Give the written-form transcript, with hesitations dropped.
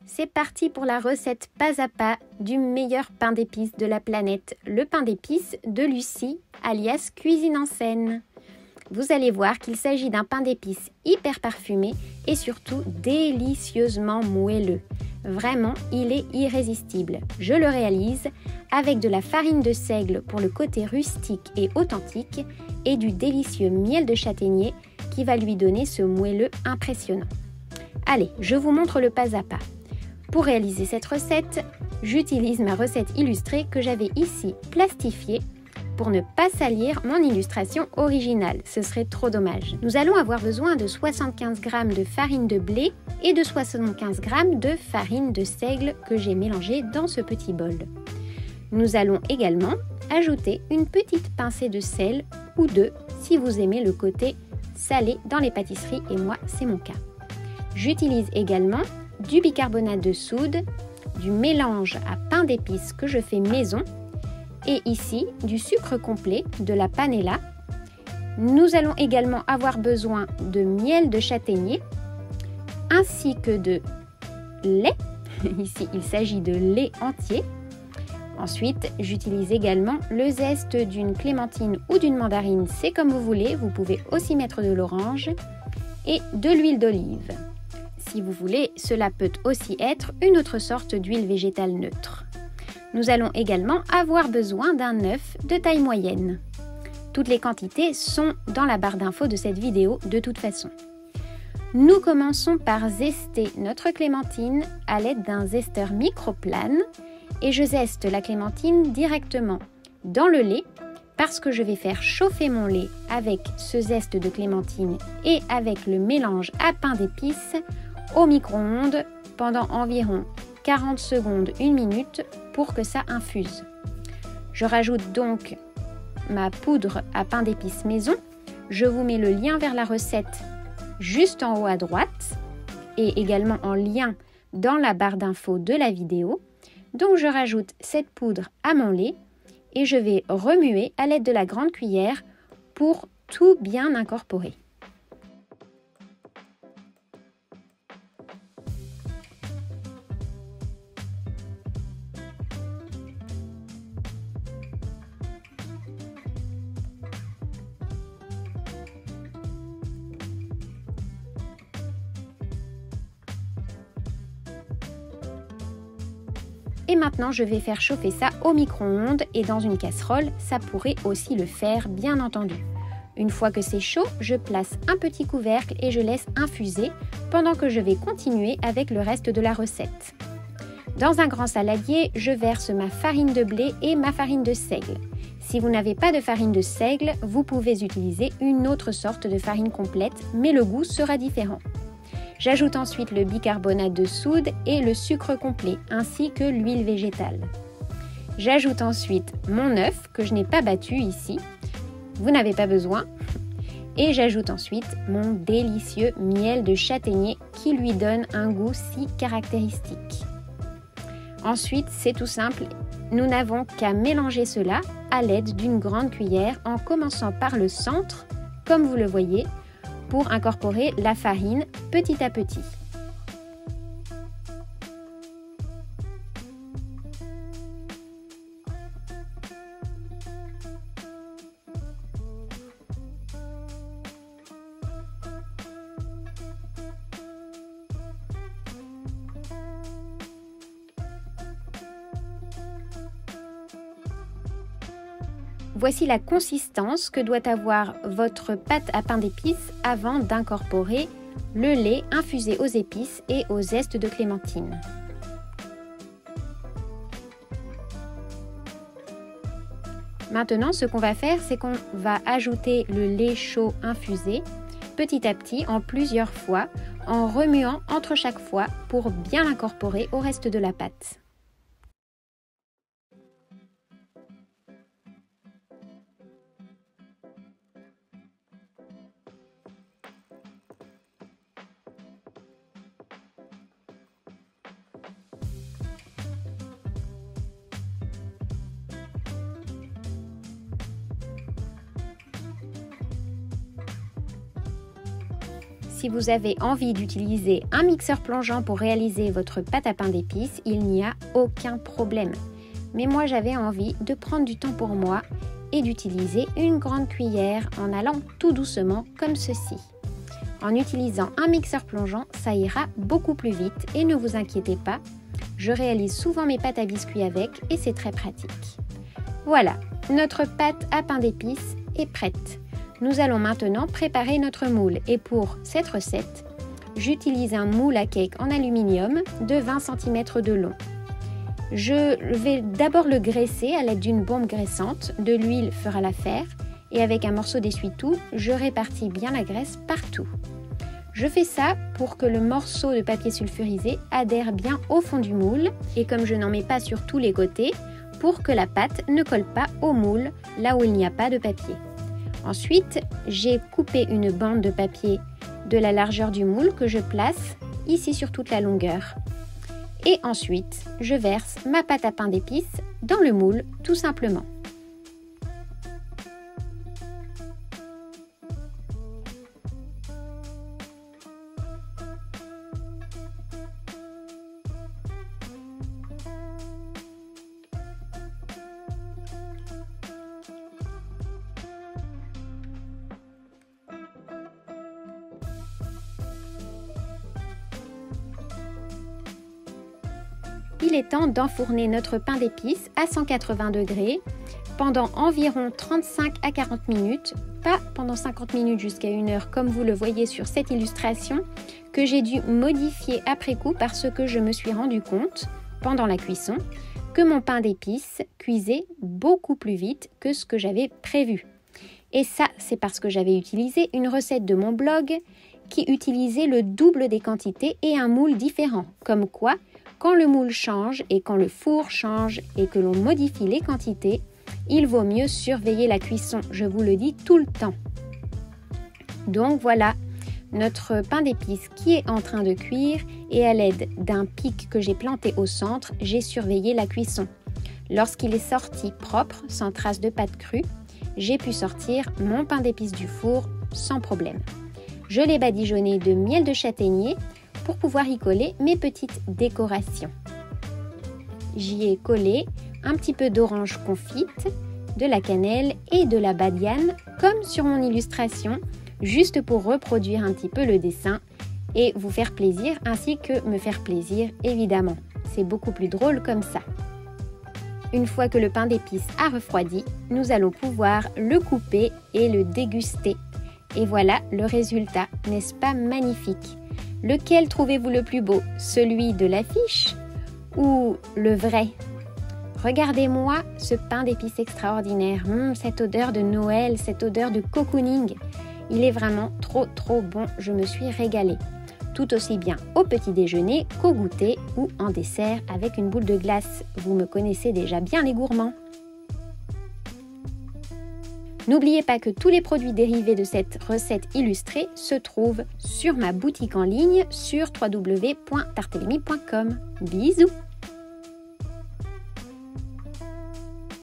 C'est parti pour la recette pas à pas du meilleur pain d'épices de la planète, le pain d'épices de Lucie, alias Cuisine en Scène. Vous allez voir qu'il s'agit d'un pain d'épices hyper parfumé et surtout délicieusement moelleux. Vraiment, il est irrésistible. Je le réalise avec de la farine de seigle pour le côté rustique et authentique et du délicieux miel de châtaignier qui va lui donner ce moelleux impressionnant. Allez, je vous montre le pas à pas. Pour réaliser cette recette, j'utilise ma recette illustrée que j'avais ici plastifiée pour ne pas salir mon illustration originale, ce serait trop dommage. Nous allons avoir besoin de 75 g de farine de blé et de 75 g de farine de seigle que j'ai mélangé dans ce petit bol. Nous allons également ajouter une petite pincée de sel ou deux si vous aimez le côté salé dans les pâtisseries et moi c'est mon cas. J'utilise également du bicarbonate de soude, du mélange à pain d'épices que je fais maison et ici du sucre complet, de la panela. Nous allons également avoir besoin de miel de châtaignier ainsi que de lait. Ici, il s'agit de lait entier. Ensuite, j'utilise également le zeste d'une clémentine ou d'une mandarine, c'est comme vous voulez. Vous pouvez aussi mettre de l'orange et de l'huile d'olive. Si vous voulez, cela peut aussi être une autre sorte d'huile végétale neutre. Nous allons également avoir besoin d'un œuf de taille moyenne. Toutes les quantités sont dans la barre d'infos de cette vidéo de toute façon. Nous commençons par zester notre clémentine à l'aide d'un zesteur microplane et je zeste la clémentine directement dans le lait parce que je vais faire chauffer mon lait avec ce zeste de clémentine et avec le mélange à pain d'épices au micro-ondes pendant environ 40 secondes, 1 minute pour que ça infuse. Je rajoute donc ma poudre à pain d'épices maison. Je vous mets le lien vers la recette juste en haut à droite et également en lien dans la barre d'infos de la vidéo. Donc je rajoute cette poudre à mon lait et je vais remuer à l'aide de la grande cuillère pour tout bien incorporer. Et maintenant, je vais faire chauffer ça au micro-ondes et dans une casserole, ça pourrait aussi le faire, bien entendu. Une fois que c'est chaud, je place un petit couvercle et je laisse infuser pendant que je vais continuer avec le reste de la recette. Dans un grand saladier, je verse ma farine de blé et ma farine de seigle. Si vous n'avez pas de farine de seigle, vous pouvez utiliser une autre sorte de farine complète, mais le goût sera différent. J'ajoute ensuite le bicarbonate de soude et le sucre complet, ainsi que l'huile végétale. J'ajoute ensuite mon œuf, que je n'ai pas battu ici. Vous n'avez pas besoin. Et j'ajoute ensuite mon délicieux miel de châtaignier qui lui donne un goût si caractéristique. Ensuite, c'est tout simple. Nous n'avons qu'à mélanger cela à l'aide d'une grande cuillère en commençant par le centre, comme vous le voyez, pour incorporer la farine petit à petit. Voici la consistance que doit avoir votre pâte à pain d'épices avant d'incorporer le lait infusé aux épices et au zeste de clémentine. Maintenant, ce qu'on va faire, c'est qu'on va ajouter le lait chaud infusé petit à petit en plusieurs fois en remuant entre chaque fois pour bien l'incorporer au reste de la pâte. si vous avez envie d'utiliser un mixeur plongeant pour réaliser votre pâte à pain d'épices, il n'y a aucun problème. Mais moi, j'avais envie de prendre du temps pour moi et d'utiliser une grande cuillère en allant tout doucement comme ceci. En utilisant un mixeur plongeant, ça ira beaucoup plus vite et ne vous inquiétez pas, je réalise souvent mes pâtes à biscuits avec et c'est très pratique. Voilà, notre pâte à pain d'épices est prête. Nous allons maintenant préparer notre moule et pour cette recette, j'utilise un moule à cake en aluminium de 20 cm de long. Je vais d'abord le graisser à l'aide d'une bombe graissante, de l'huile fera l'affaire et avec un morceau d'essuie-tout, je répartis bien la graisse partout. Je fais ça pour que le morceau de papier sulfurisé adhère bien au fond du moule et comme je n'en mets pas sur tous les côtés, pour que la pâte ne colle pas au moule là où il n'y a pas de papier. Ensuite, j'ai coupé une bande de papier de la largeur du moule que je place ici sur toute la longueur. Et ensuite, je verse ma pâte à pain d'épices dans le moule tout simplement. Il est temps d'enfourner notre pain d'épices à 180 degrés pendant environ 35 à 40 minutes, pas pendant 50 minutes jusqu'à 1 heure comme vous le voyez sur cette illustration que j'ai dû modifier après coup parce que je me suis rendu compte pendant la cuisson que mon pain d'épices cuisait beaucoup plus vite que ce que j'avais prévu. Et ça, c'est parce que j'avais utilisé une recette de mon blog qui utilisait le double des quantités et un moule différent, comme quoi quand le moule change et quand le four change et que l'on modifie les quantités, il vaut mieux surveiller la cuisson, je vous le dis tout le temps. Donc voilà, notre pain d'épices qui est en train de cuire et à l'aide d'un pic que j'ai planté au centre, j'ai surveillé la cuisson. Lorsqu'il est sorti propre, sans trace de pâte crue, j'ai pu sortir mon pain d'épices du four sans problème. Je l'ai badigeonné de miel de châtaignier pour pouvoir y coller mes petites décorations. J'y ai collé un petit peu d'orange confite, de la cannelle et de la badiane comme sur mon illustration, juste pour reproduire un petit peu le dessin et vous faire plaisir ainsi que me faire plaisir évidemment. C'est beaucoup plus drôle comme ça. Une fois que le pain d'épices a refroidi, nous allons pouvoir le couper et le déguster. Et voilà le résultat, n'est-ce pas magnifique ? Lequel trouvez-vous le plus beau? Celui de l'affiche ou le vrai? Regardez-moi ce pain d'épices extraordinaire. Cette odeur de Noël, cette odeur de cocooning. Il est vraiment trop bon, je me suis régalée. Tout aussi bien au petit déjeuner qu'au goûter ou en dessert avec une boule de glace. Vous me connaissez déjà bien les gourmands. N'oubliez pas que tous les produits dérivés de cette recette illustrée se trouvent sur ma boutique en ligne sur www.tartellemy.com. Bisous!